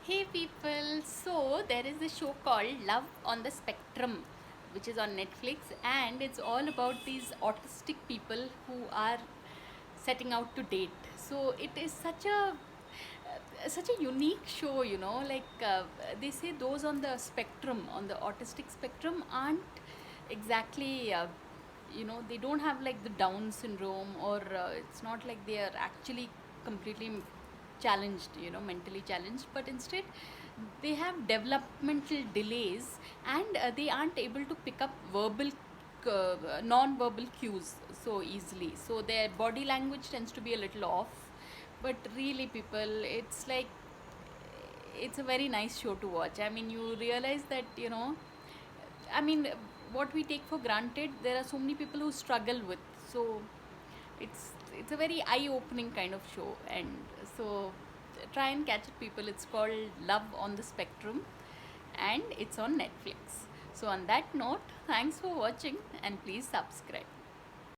Hey people, so there is a show called Love on the Spectrum, which is on Netflix, and it's all about these autistic people who are setting out to date. So it is such a unique show, they say those on the spectrum, on the autistic spectrum, aren't exactly. They don't have like the Down syndrome, or it's not like they are actually completely challenged, mentally challenged, but instead they have developmental delays, and they aren't able to pick up non-verbal cues so easily. So their body language tends to be a little off. But really, people, it's a very nice show to watch. I mean, you realize that, I mean, what we take for granted, there are so many people who struggle with. So it's a very eye-opening kind of show, and so try and catch it, people. It's called Love on the Spectrum, and it's on Netflix. So on that note, thanks for watching, and please subscribe.